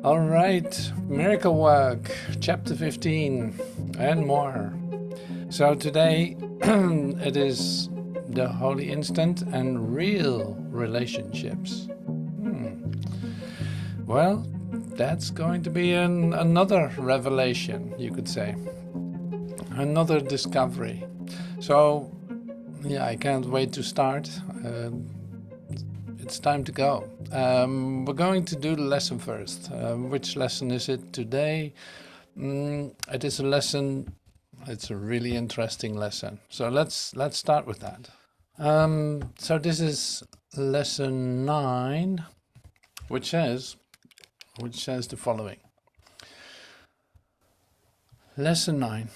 All right, Miracle Work, Chapter 15, and more. So today it is the Holy Instant and real relationships. Well, that's going to be another revelation, you could say. Another discovery. So, yeah, I can't wait to start. It's time to go. We're going to do the lesson first. Which lesson is it today? It is a lesson. It's a really interesting lesson. So let's start with that. So this is lesson 9, which says the following. Lesson 9.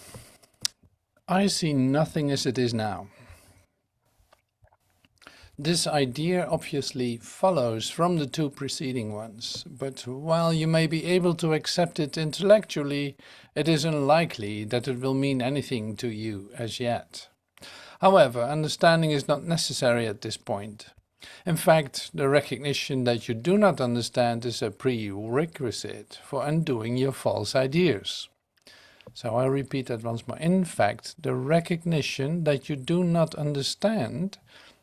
I see nothing as it is now. This idea obviously follows from the two preceding ones, but while you may be able to accept it intellectually, it is unlikely that it will mean anything to you as yet. However, understanding is not necessary at this point. In fact, the recognition that you do not understand is a prerequisite for undoing your false ideas. So I'll repeat that once more. In fact, the recognition that you do not understand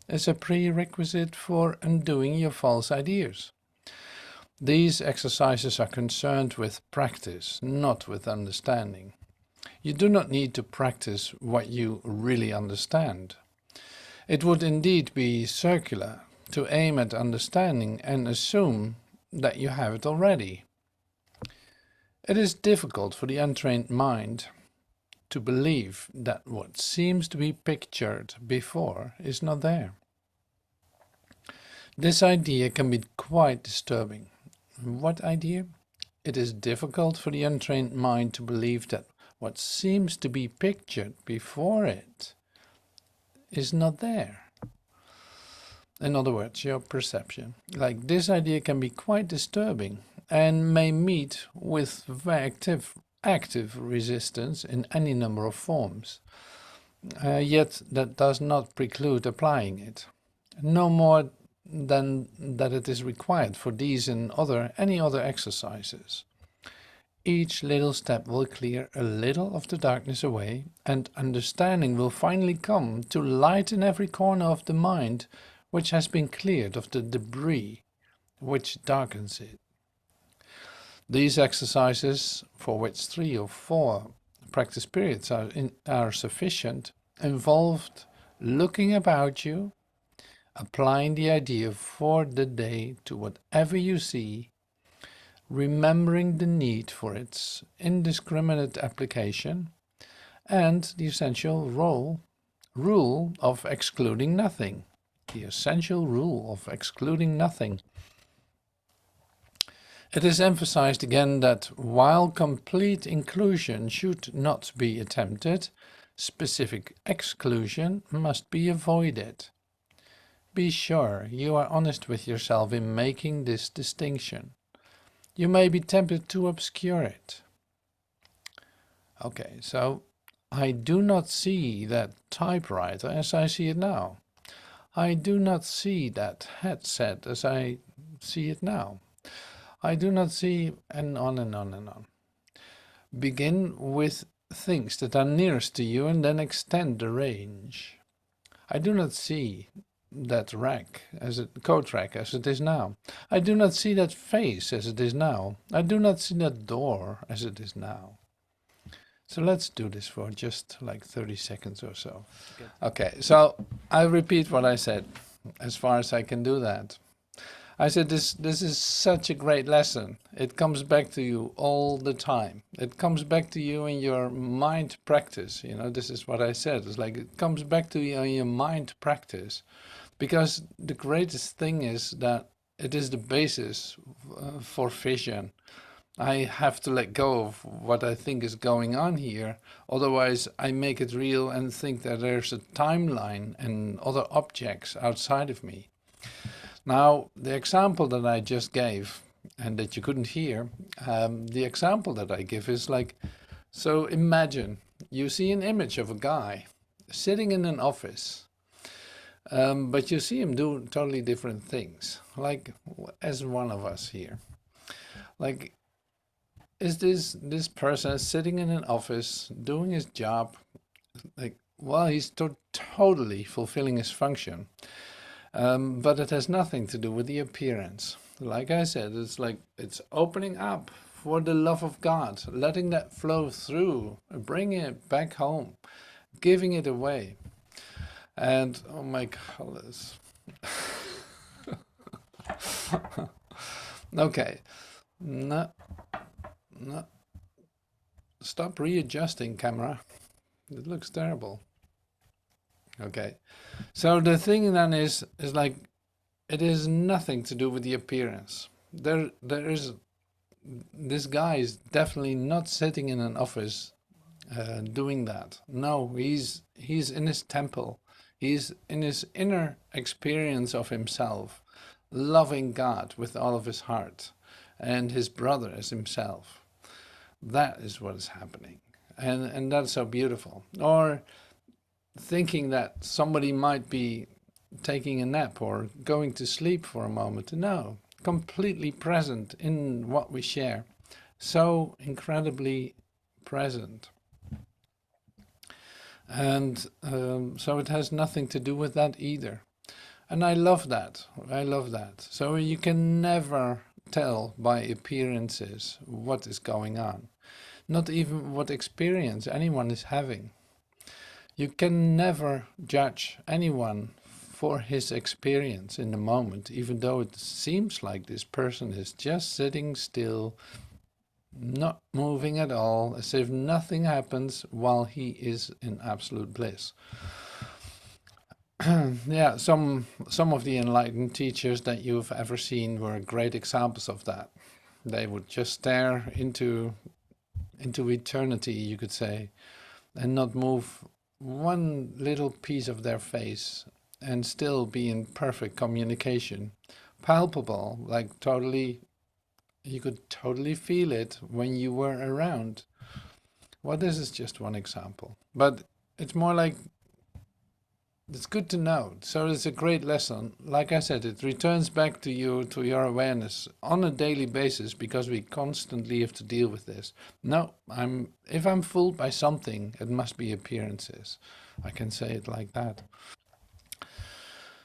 is a prerequisite for undoing your false ideas. These exercises are concerned with practice, not with understanding. You do not need to practice what you really understand. It would indeed be circular to aim at understanding and assume that you have it already. It is difficult for the untrained mind to believe that what seems to be pictured before is not there. This idea can be quite disturbing. What idea? It is difficult for the untrained mind to believe that what seems to be pictured before it is not there. In other words, your perception. Like this idea can be quite disturbing and may meet with very active resistance in any number of forms. Yet that does not preclude applying it. No more than that it is required for these and any other exercises. Each little step will clear a little of the darkness away, and understanding will finally come to lighten every corner of the mind which has been cleared of the debris which darkens it. These exercises, for which 3 or 4 practice periods are sufficient, involved looking about you, applying the idea for the day to whatever you see, remembering the need for its indiscriminate application, and the essential rule of excluding nothing. The essential rule of excluding nothing. It is emphasized again that while complete inclusion should not be attempted, specific exclusion must be avoided. Be sure you are honest with yourself in making this distinction. You may be tempted to obscure it. Okay, so I do not see that typewriter as I see it now. I do not see that headset as I see it now. I do not see, and on and on and on. Begin with things that are nearest to you and then extend the range. I do not see that coat rack as it is now. I do not see that face as it is now. I do not see that door as it is now. So let's do this for just like 30 seconds or so. Okay, so I repeat what I said as far as I can do that. I said this is such a great lesson. It comes back to you all the time. It comes back to you in your mind practice. You know, this is what I said. It's like it comes back to you in your mind practice. Because the greatest thing is that it is the basis for vision. I have to let go of what I think is going on here. Otherwise, I make it real and think that there's a timeline and other objects outside of me. Now, the example that I just gave, and that you couldn't hear, the example that I give is like, so imagine you see an image of a guy sitting in an office, but you see him do totally different things, like as one of us here. Like is this person sitting in an office doing his job, like, well, he's totally fulfilling his function, but it has nothing to do with the appearance. Like I said, it's like it's opening up for the love of God, letting that flow through, bringing it back home, giving it away. And oh my God, okay, no, no, stop readjusting, camera. It looks terrible. Okay, so the thing then is like it is nothing to do with the appearance. There is this guy is definitely not sitting in an office doing that. No, he's in his temple. He's in his inner experience of himself, loving God with all of his heart, and his brother as himself. That is what is happening, and that's so beautiful. Or thinking that somebody might be taking a nap or going to sleep for a moment. No, completely present in what we share. So incredibly present. And so it has nothing to do with that either. And I love that. I love that. So you can never tell by appearances what is going on, not even what experience anyone is having. You can never judge anyone for his experience in the moment, even though it seems like this person is just sitting still, not moving at all, as if nothing happens while he is in absolute bliss. Yeah, some of the enlightened teachers that you've ever seen were great examples of that. They would just stare into eternity, you could say, and not move one little piece of their face and still be in perfect communication. Palpable, like totally, you could totally feel it when you were around. Well, this is just one example, but it's more like it's good to know. So it's a great lesson. Like I said, it returns back to you, to your awareness on a daily basis, because we constantly have to deal with this. No, if I'm fooled by something, it must be appearances. I can say it like that.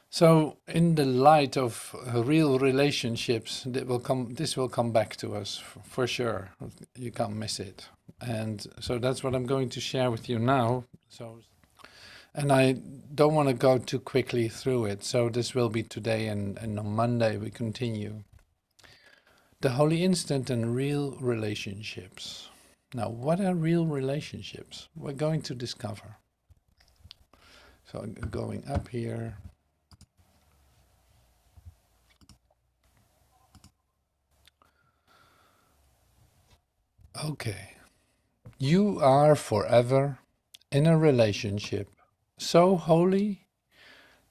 So in the light of real relationships, this will come back to us for sure. You can't miss it. And so that's what I'm going to share with you now. And I don't want to go too quickly through it, so this will be today, and on Monday we continue. The Holy Instant and real relationships. Now, what are real relationships? We're going to discover. So going up here. Okay. You are forever in a relationship so holy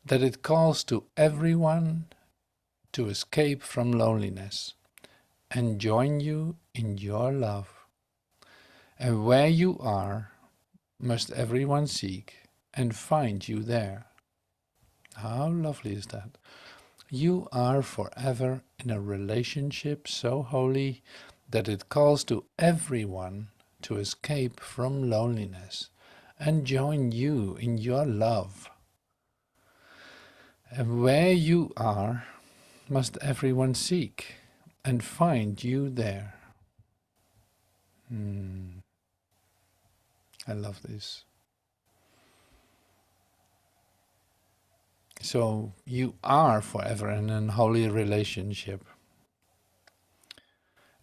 that it calls to everyone to escape from loneliness and join you in your love. And where you are, must everyone seek and find you there. How lovely is that? You are forever in a relationship so holy that it calls to everyone to escape from loneliness and join you in your love. And where you are, must everyone seek and find you there. I love this. So you are forever in an holy relationship.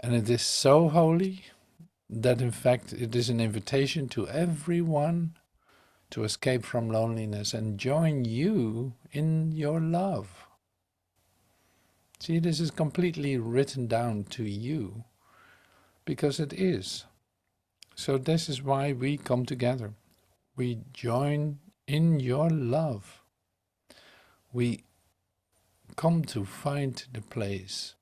And it is so holy that in fact it is an invitation to everyone to escape from loneliness and join you in your love. See, this is completely written down to you because it is. So this is why we come together. We join in your love. We come to find the place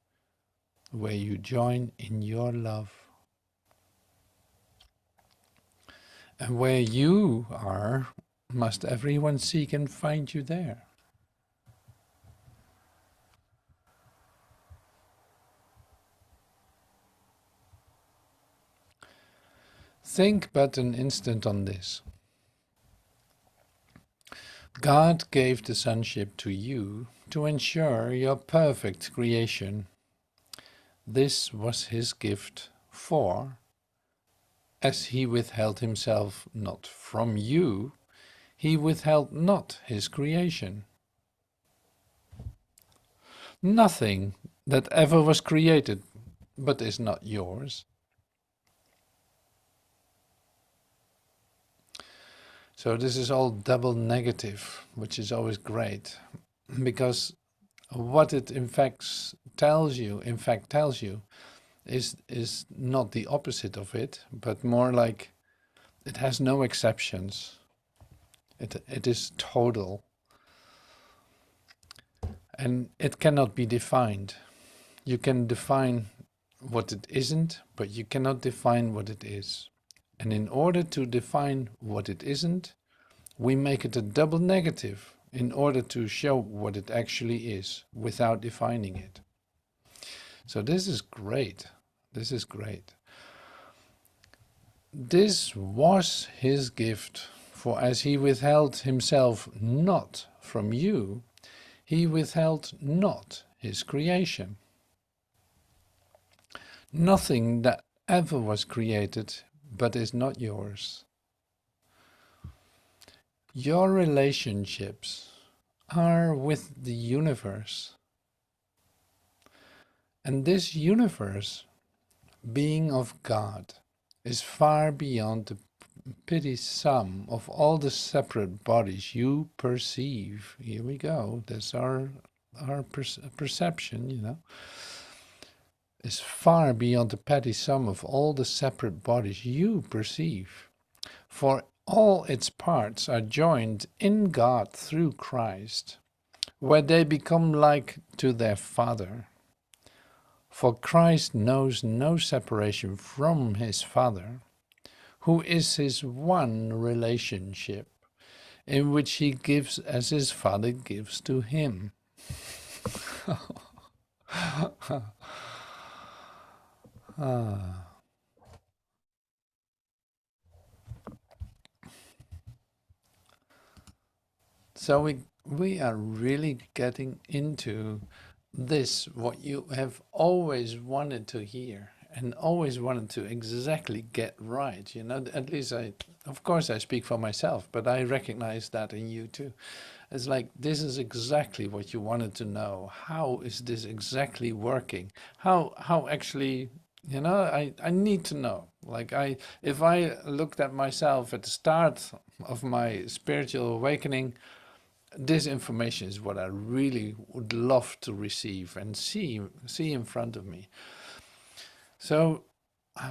where you join in your love. And where you are, must everyone seek and find you there. Think but an instant on this. God gave the sonship to you to ensure your perfect creation. This was his gift, for, as he withheld himself not from you, he withheld not his creation. Nothing that ever was created but is not yours. So this is all double negative, which is always great, because what it in fact tells you is not the opposite of it, but more like it has no exceptions. It is total. And it cannot be defined. You can define what it isn't, but you cannot define what it is. And in order to define what it isn't, we make it a double negative in order to show what it actually is without defining it. So this is great. This is great. This was his gift, for as he withheld himself not from you, he withheld not his creation. Nothing that ever was created but is not yours. Your relationships are with the universe. And this universe, being of God, is far beyond the petty sum of all the separate bodies you perceive. Here we go. That's our perception, you know. Is far beyond the petty sum of all the separate bodies you perceive. For all its parts are joined in God through Christ, where they become like to their Father. For Christ knows no separation from his Father, who is his one relationship, in which he gives as his Father gives to him. So we are really getting into this, what you have always wanted to hear and always wanted to exactly get right. You know, at least of course I speak for myself, but I recognize that in you too. It's like, this is exactly what you wanted to know. How is this exactly working? How actually, you know, I need to know. Like if I looked at myself at the start of my spiritual awakening, this information is what I really would love to receive and see in front of me. So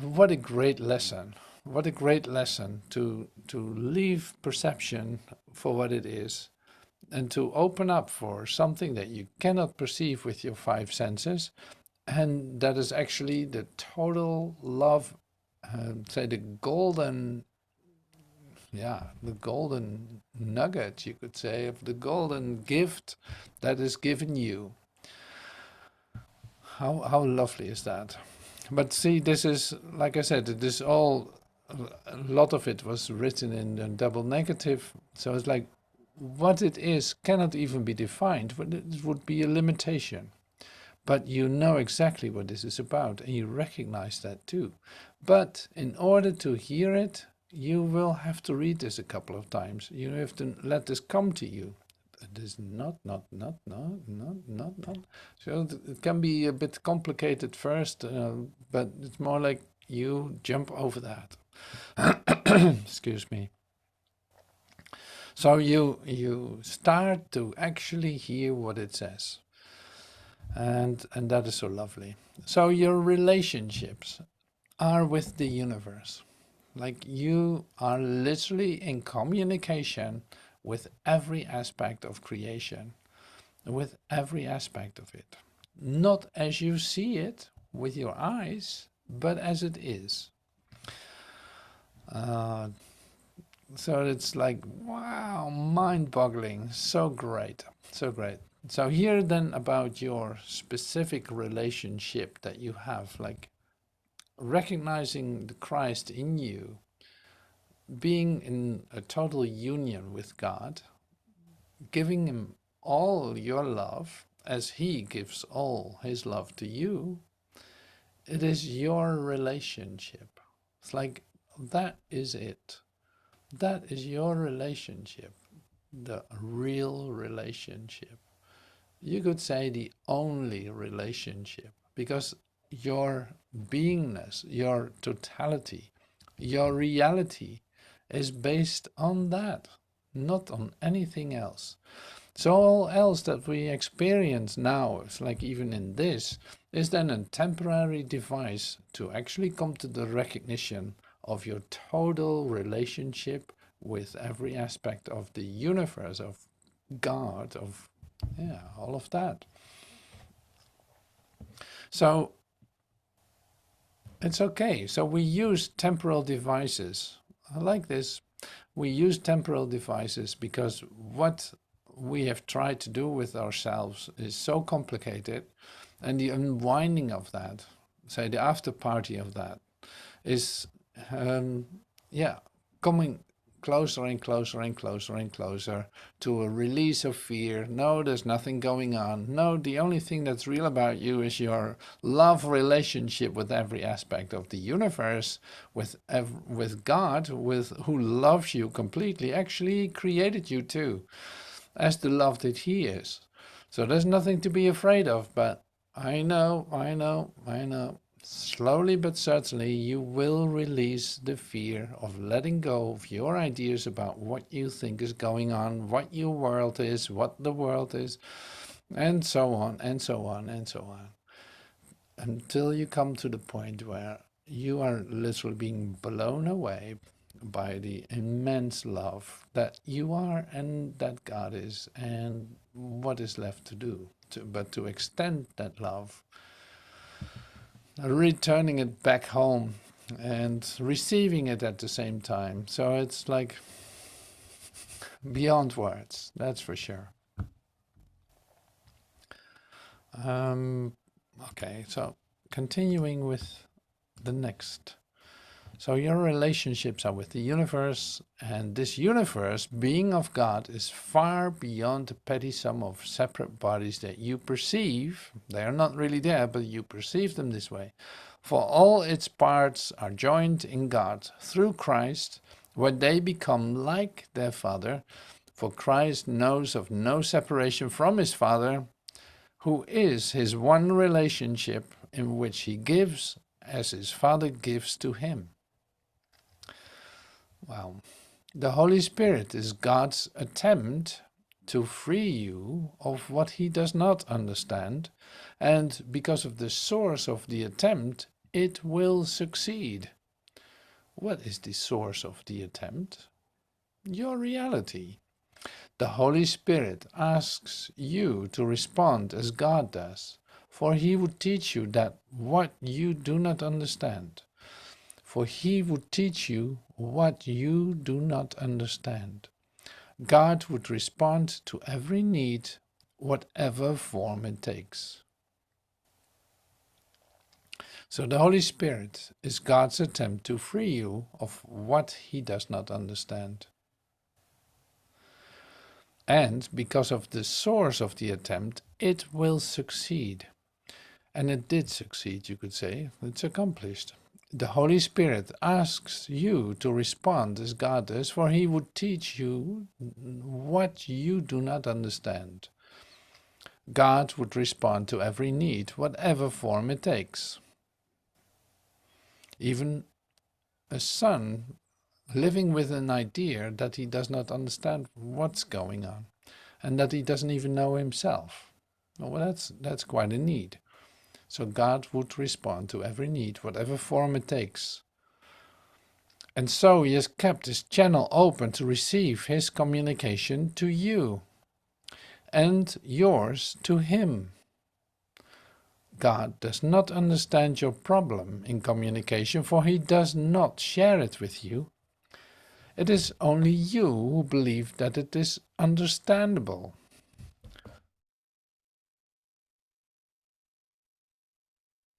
what a great lesson. What a great lesson to leave perception for what it is and to open up for something that you cannot perceive with your five senses, and that is actually the total love, say the golden nugget, you could say, of the golden gift that is given you. How lovely is that? But see, this is, like I said, this all, a lot of it was written in a double negative. So it's like, what it is cannot even be defined, but it would be a limitation. But you know exactly what this is about, and you recognize that too. But in order to hear it, you will have to read this a couple of times. You have to let this come to you. It is not. So it can be a bit complicated first, but it's more like you jump over that. Excuse me. So you start to actually hear what it says. And that is so lovely. So your relationships are with the universe. Like, you are literally in communication with every aspect of creation, with every aspect of it. Not as you see it with your eyes, but as it is. So it's like, wow, mind-boggling, so great, so great. So here then about your specific relationship that you have, like recognizing the Christ in you being in a total union with God, giving him all your love as he gives all his love to you, it is your relationship. It's like, that is it. That is your relationship, the real relationship. You could say the only relationship, because your beingness, your totality, your reality is based on that, not on anything else. So all else that we experience now, it's like even in this, is then a temporary device to actually come to the recognition of your total relationship with every aspect of the universe, of God, of, yeah, all of that. So it's okay. So we use temporal devices. I like this. We use temporal devices because what we have tried to do with ourselves is so complicated, and the unwinding of that, say the after party of that, is yeah, coming closer and closer and closer and closer to a release of fear. No, there's nothing going on. No, the only thing that's real about you is your love relationship with every aspect of the universe, with God, with who loves you completely. Actually, he created you too, as the love that he is. So there's nothing to be afraid of. But I know, I know, I know. Slowly but certainly, you will release the fear of letting go of your ideas about what you think is going on, what your world is, what the world is, and so on, and so on, and so on. Until you come to the point where you are literally being blown away by the immense love that you are and that God is, and what is left to do, but to extend that love, returning it back home and receiving it at the same time. So it's like beyond words, that's for sure. Okay, so continuing with the next. So your relationships are with the universe, and this universe, being of God, is far beyond the petty sum of separate bodies that you perceive. They are not really there, but you perceive them this way. For all its parts are joined in God through Christ, where they become like their Father. For Christ knows of no separation from his Father, who is his one relationship in which he gives as his Father gives to him. Wow. The Holy Spirit is God's attempt to free you of what he does not understand, and because of the source of the attempt, it will succeed. What is the source of the attempt? Your reality. The Holy Spirit asks you to respond as God does, for he would teach you that what you do not understand. For he would teach you what you do not understand. God would respond to every need, whatever form it takes. So the Holy Spirit is God's attempt to free you of what he does not understand. And because of the source of the attempt, it will succeed. And it did succeed, you could say. It's accomplished. The Holy Spirit asks you to respond as God does, for he would teach you what you do not understand. God would respond to every need, whatever form it takes. Even a son living with an idea that he does not understand what's going on, and that he doesn't even know himself. Well, that's quite a need. So God would respond to every need, whatever form it takes. And so he has kept his channel open to receive his communication to you, and yours to him. God does not understand your problem in communication, for he does not share it with you. It is only you who believe that it is understandable.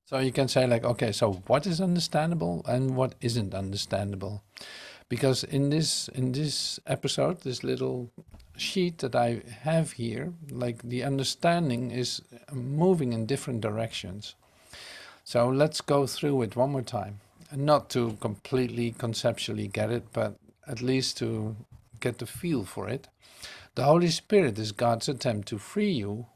So you can say like, okay, so what is understandable and what isn't understandable? Because in this episode, this little sheet that I have here, like the understanding is moving in different directions. So let's go through it one more time. Not to completely conceptually get it, but at least to get the feel for it. The Holy Spirit is God's attempt to free you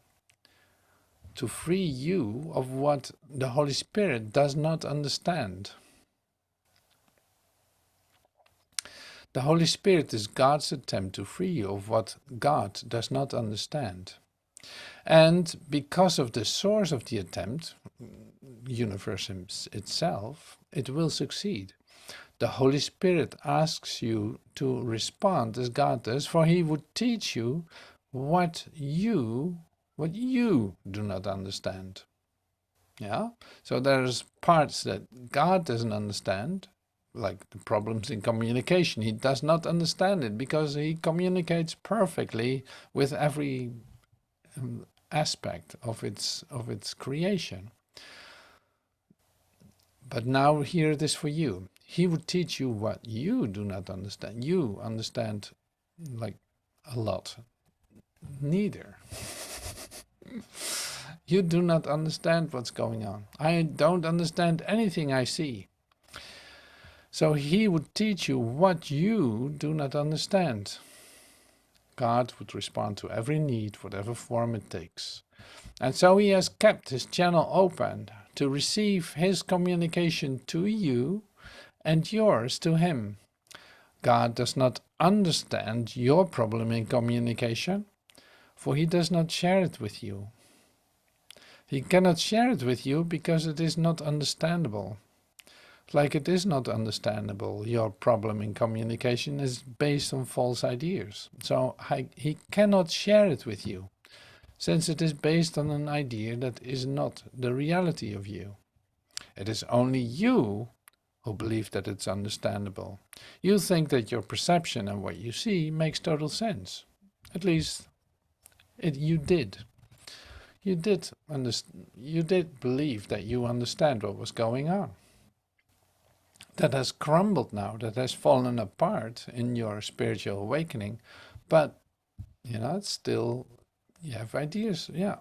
of what the Holy Spirit does not understand. The Holy Spirit is God's attempt to free you of what God does not understand. And because of the source of the attempt, universe itself, it will succeed. The Holy Spirit asks you to respond as God does, for he would teach you what you do not understand. Yeah? So there's parts that God doesn't understand, like the problems in communication. He does not understand it because he communicates perfectly with every aspect of its creation. But now here it is for you. He would teach you what you do not understand. You understand like a lot. Neither. You do not understand what's going on. I don't understand anything I see. So he would teach you what you do not understand. God would respond to every need, whatever form it takes. And so he has kept his channel open to receive his communication to you and yours to him. God does not understand your problem in communication, for he does not share it with you. He cannot share it with you because it is not understandable. Like it is not understandable, your problem in communication is based on false ideas. So he cannot share it with you, since it is based on an idea that is not the reality of you. It is only you who believe that it's understandable. You think that your perception and what you see makes total sense. At least you did. You did believe that you understand what was going on. That has crumbled now, that has fallen apart in your spiritual awakening, but it's still, you have ideas, yeah,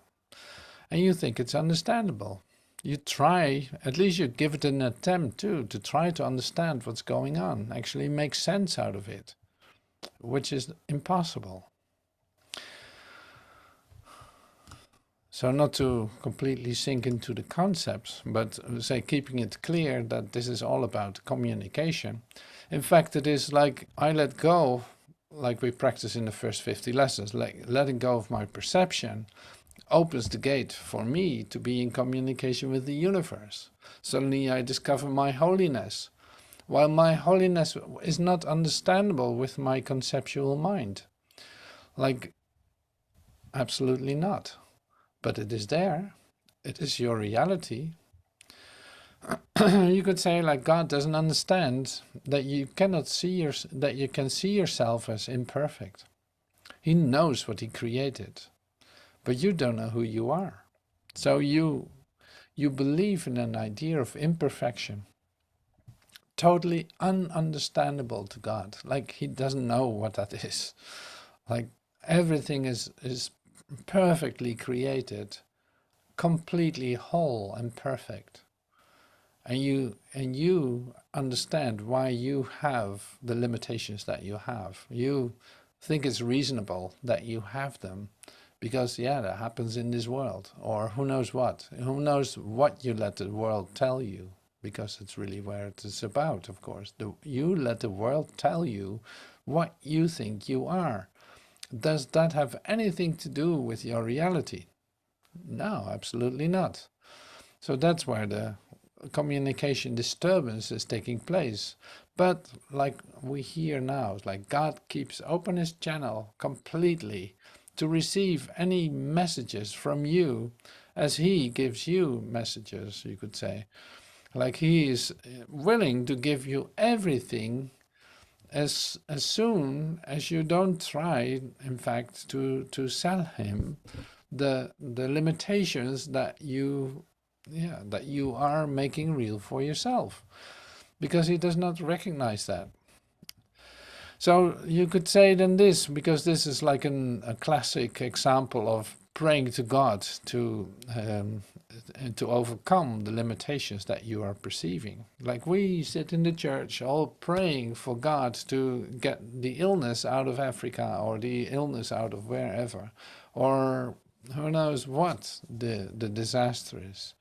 and you think it's understandable. You try, at least you give it an attempt to try to understand what's going on, actually make sense out of it, which is impossible. So not to completely sink into the concepts, but say keeping it clear that this is all about communication. In fact, it is like I let go, like we practice in the first 50 lessons, like letting go of my perception opens the gate for me to be in communication with the universe. Suddenly I discover my holiness, while my holiness is not understandable with my conceptual mind. Like, absolutely not. But it is there. It is your reality. You could say like God doesn't understand that you cannot see that you can see yourself as imperfect. He knows what he created, but you don't know who you are. So you believe in an idea of imperfection, totally ununderstandable to God. Like he doesn't know what that is. Like everything is perfectly created, completely whole and perfect. And you understand why you have the limitations that you have. You think it's reasonable that you have them because that happens in this world, or who knows what you let the world tell you, because it's really where it is about, of course. You let the world tell you what you think you are. Does that have anything to do with your reality? No, absolutely not. So that's where the communication disturbance is taking place. But like we hear now, it's like God keeps open his channel completely to receive any messages from you as he gives you messages, you could say. Like he is willing to give you everything as soon as you don't try, in fact, to sell him the limitations that you are making real for yourself, because he does not recognize that. So you could say then this, because this is like a classic example of praying to God to overcome the limitations that you are perceiving. Like we sit in the church all praying for God to get the illness out of Africa or the illness out of wherever, or who knows what the disaster is.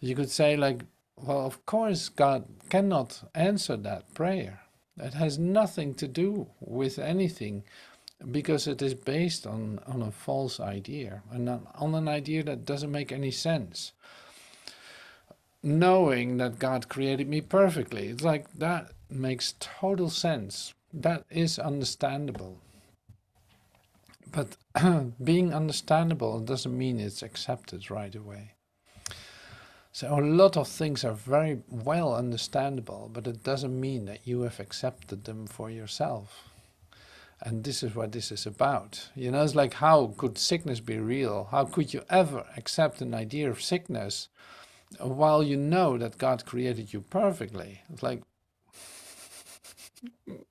You could say like, well, of course God cannot answer that prayer. It has nothing to do with anything because it is based on a false idea and on an idea that doesn't make any sense. Knowing that God created me perfectly, it's like that makes total sense. That is understandable. But being understandable doesn't mean it's accepted right away. So a lot of things are very well understandable, but it doesn't mean that you have accepted them for yourself. And this is what this is about. You know, it's like, how could sickness be real? How could you ever accept an idea of sickness while you know that God created you perfectly? It's like, you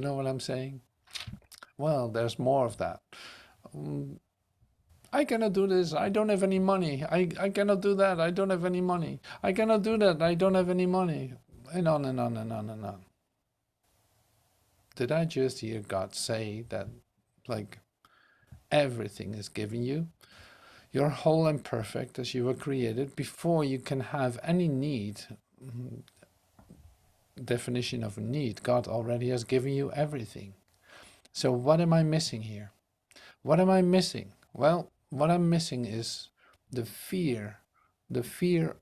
know what I'm saying? Well, there's more of that. I cannot do this, I don't have any money. I cannot do that, I don't have any money. I cannot do that, I don't have any money. And on and on and on and on. Did I just hear God say that, like, everything is given you? You're whole and perfect as you were created before you can have any need. Definition of a need, God already has given you everything. So what am I missing here? What am I missing? Well, what I'm missing is the fear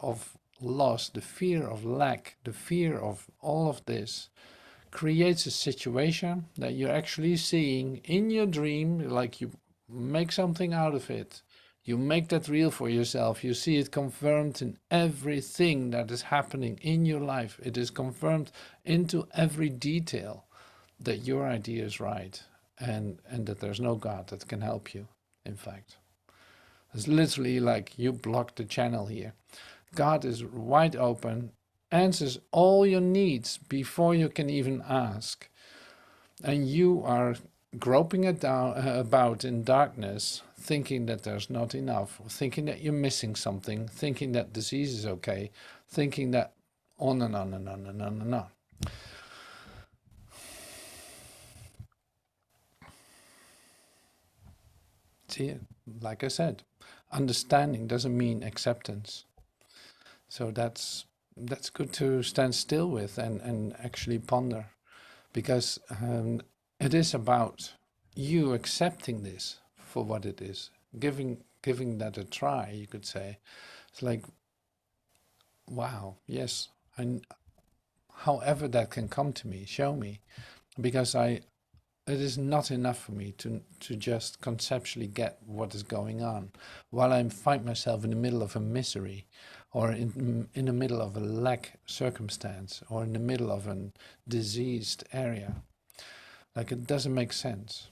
of loss, the fear of lack, the fear of all of this creates a situation that you're actually seeing in your dream, like you make something out of it. You make that real for yourself. You see it confirmed in everything that is happening in your life. It is confirmed into every detail that your idea is right and that there's no God that can help you, in fact. It's literally like you blocked the channel here. God is wide open, answers all your needs before you can even ask. And you are groping it down about in darkness, thinking that there's not enough, thinking that you're missing something, thinking that disease is okay, thinking that on and on and on and on and on. See, like I said, understanding doesn't mean acceptance. So that's good to stand still with and actually ponder, because it is about you accepting this for what it is, giving that a try, you could say. It's like, wow, yes, and however that can come to me, show me, because it is not enough for me to just conceptually get what is going on while I find myself in the middle of a misery, or in the middle of a lack circumstance, or in the middle of a diseased area. Like, it doesn't make sense.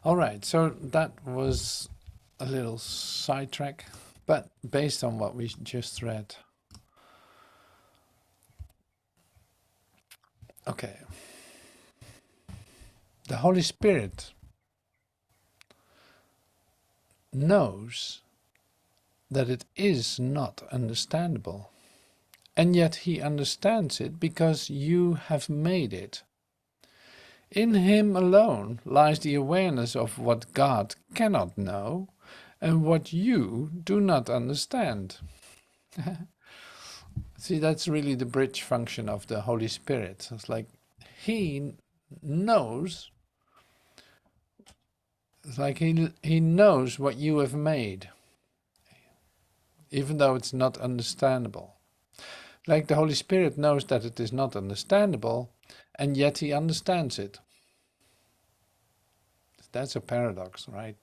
All right, so that was a little sidetrack, but based on what we just read. Okay. The Holy Spirit knows that it is not understandable, and yet he understands it because you have made it. In him alone lies the awareness of what God cannot know and what you do not understand. See, that's really the bridge function of the Holy Spirit. It's like he knows, it's like he knows what you have made, even though it's not understandable. Like the Holy Spirit knows that it is not understandable, and yet he understands it. That's a paradox, right?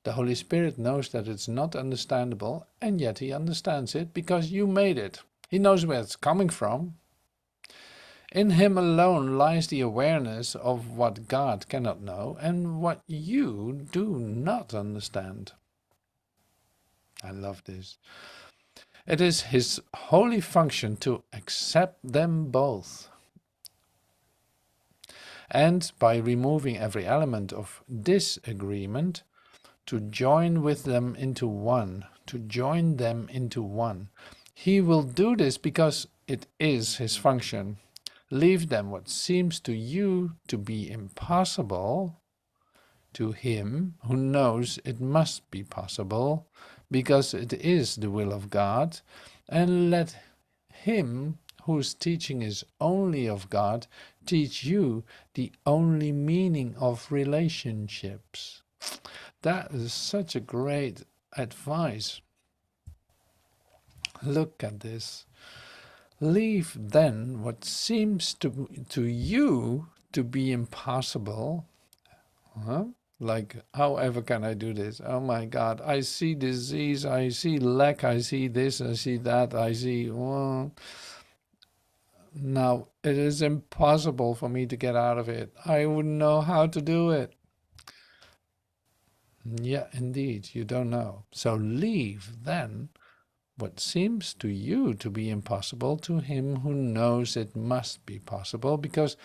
The Holy Spirit knows that it's not understandable, and yet he understands it because you made it. He knows where it's coming from. In him alone lies the awareness of what God cannot know and what you do not understand. I love this. It is his holy function to accept them both. And by removing every element of disagreement, to join with them into one, to join them into one. He will do this because it is his function. Leave them what seems to you to be impossible to him who knows it must be possible because it is the will of God, and let him whose teaching is only of God teach you the only meaning of relationships. That is such a great advice. Look at this. Leave then what seems to you to be impossible. Huh? Like, however can I do this? Oh my God, I see disease, I see lack, I see this, I see that, I see... Well, now, it is impossible for me to get out of it. I wouldn't know how to do it. Yeah, indeed, you don't know. So leave then what seems to you to be impossible to him who knows it must be possible because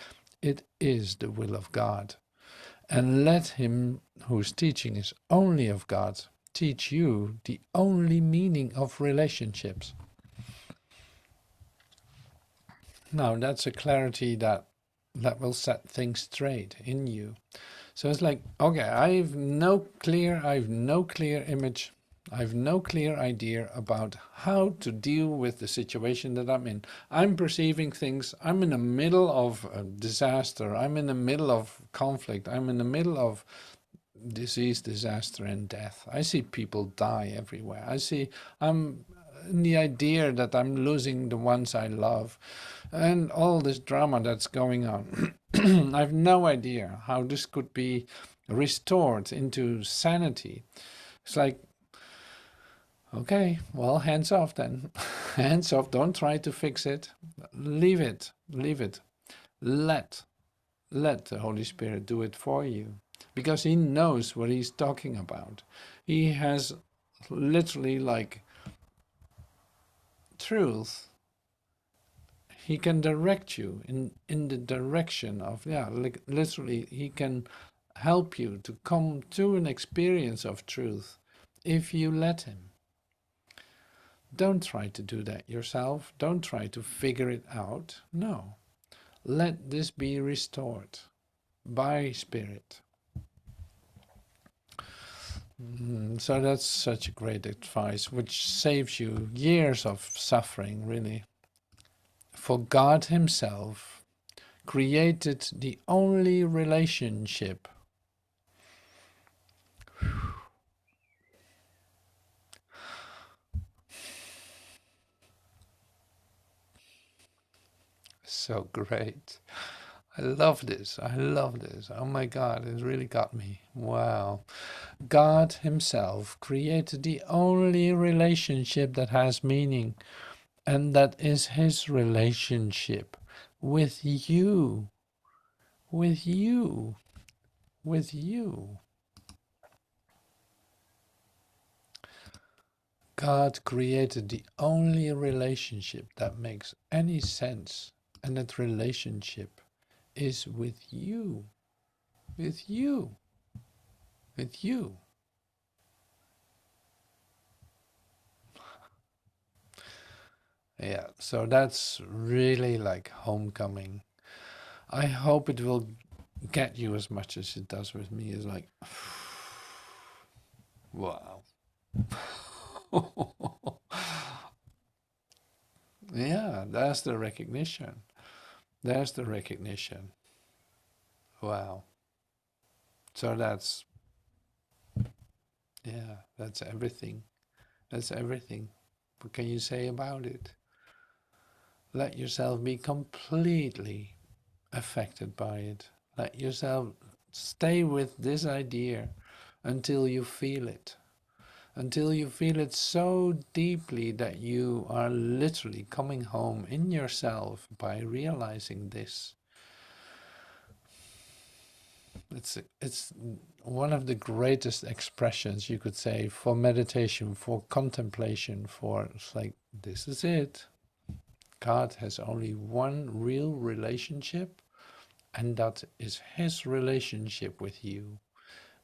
it is the will of God. And let him whose teaching is only of God teach you the only meaning of relationships. Now that's a clarity that will set things straight in you. So it's like, okay, I've no clear image, I've no clear idea about how to deal with the situation that I'm in. I'm perceiving things, I'm in the middle of a disaster, I'm in the middle of conflict, I'm in the middle of disease, disaster, and death. I see people die everywhere. I'm in the idea that I'm losing the ones I love, and all this drama that's going on. I have no idea how this could be restored into sanity. It's like, okay, well, hands off then. Hands off, don't try to fix it. Leave it, leave it. Let the Holy Spirit do it for you, because he knows what he's talking about. He has literally like truth. He can direct you in the direction of, yeah, like literally he can help you to come to an experience of truth if you let him. Don't try to do that yourself. Don't try to figure it out. No. Let this be restored by Spirit. So that's such a great advice, which saves you years of suffering, really. For God himself created the only relationship. So great. I love this. I love this. Oh my God, it really got me. Wow. God himself created the only relationship that has meaning, and that is his relationship with you. With you. With you. God created the only relationship that makes any sense, and that relationship is with you. With you. With you. Yeah, so that's really like homecoming. I hope it will get you as much as it does with me. It's like, wow. Yeah, that's the recognition. There's the recognition. Wow. So that's everything. That's everything. What can you say about it? Let yourself be completely affected by it. Let yourself stay with this idea until you feel it. Until you feel it so deeply that you are literally coming home in yourself by realizing this. It's one of the greatest expressions you could say for meditation, for contemplation, for it's like this is it. God has only one real relationship, and that is his relationship with you,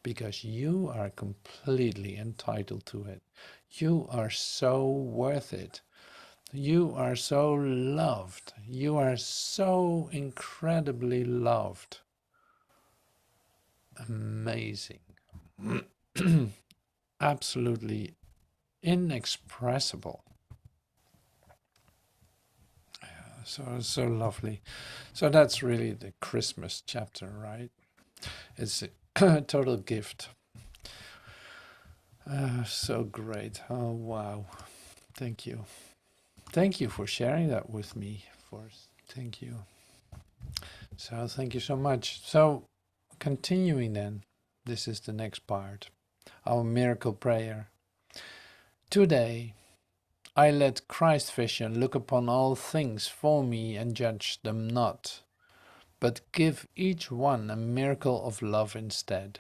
because you are completely entitled to it. You are so worth it. You are so loved. You are so incredibly loved. Amazing. Absolutely inexpressible. So lovely. So that's really the Christmas chapter, right? It's a total gift. So great. Oh, wow. Thank you. Thank you for sharing that with me. Thank you. So thank you so much. So continuing then, this is the next part. Our miracle prayer. Today, I let Christ vision look upon all things for me and judge them not, but give each one a miracle of love instead.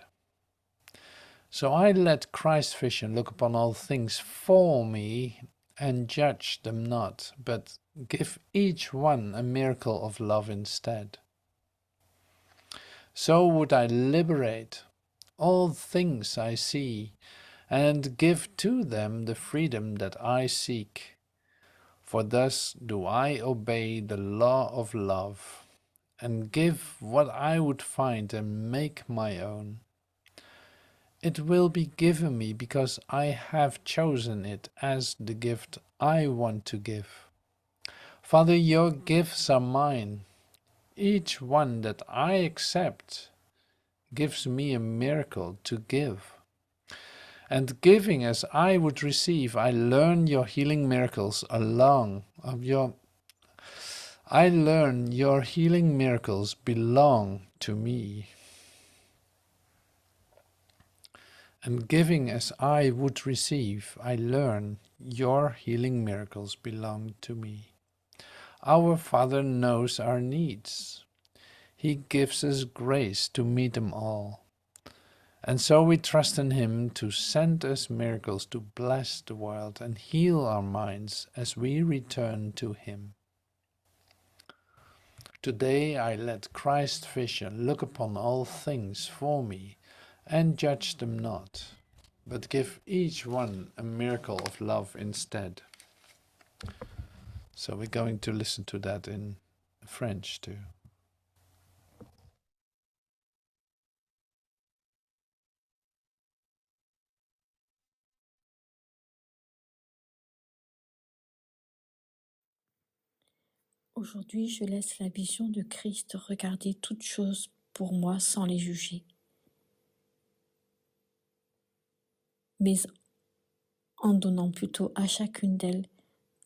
So I let Christ vision look upon all things for me and judge them not, but give each one a miracle of love instead. So would I liberate all things I see and give to them the freedom that I seek. For thus do I obey the law of love and give what I would find and make my own. It will be given me because I have chosen it as the gift I want to give. Father, your gifts are mine. Each one that I accept gives me a miracle to give. And giving as I would receive, I learn your healing miracles I learn your healing miracles belong to me. And giving as I would receive, I learn your healing miracles belong to me. Our Father knows our needs. He gives us grace to meet them all. And so we trust in him to send us miracles to bless the world and heal our minds as we return to him. Today I let Christ's vision look upon all things for me and judge them not, but give each one a miracle of love instead. So we're going to listen to that in French too. Aujourd'hui, je laisse la vision de Christ regarder toutes choses pour moi sans les juger, mais en donnant plutôt à chacune d'elles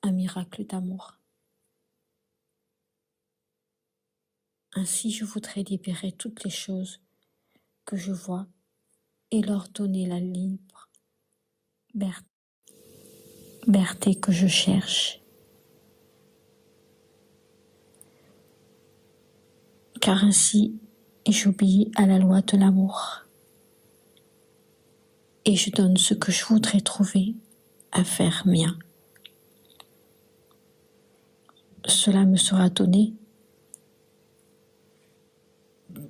un miracle d'amour. Ainsi, je voudrais libérer toutes les choses que je vois et leur donner la libre liberté que je cherche. Car ainsi, j'obéis à la loi de l'amour et je donne ce que je voudrais trouver à faire mien. Cela me sera donné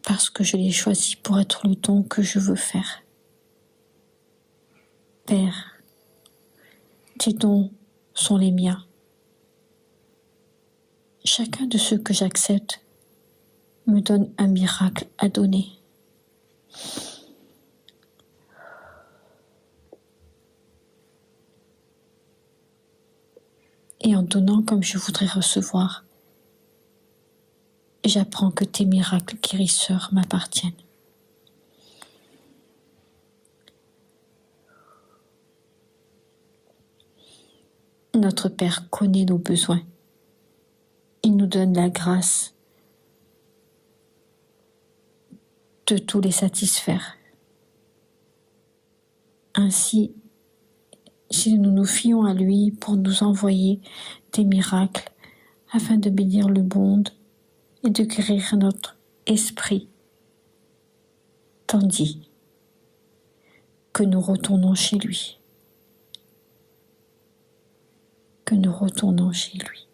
parce que je l'ai choisi pour être le don que je veux faire. Père, tes dons sont les miens. Chacun de ceux que j'accepte me donne un miracle à donner. Et en donnant comme je voudrais recevoir, j'apprends que tes miracles guérisseurs m'appartiennent. Notre Père connaît nos besoins. Il nous donne la grâce de tous les satisfaire. Ainsi, si nous nous fions à lui pour nous envoyer des miracles afin de bénir le monde et de guérir notre esprit, tandis que nous retournons chez lui. Que nous retournons chez lui.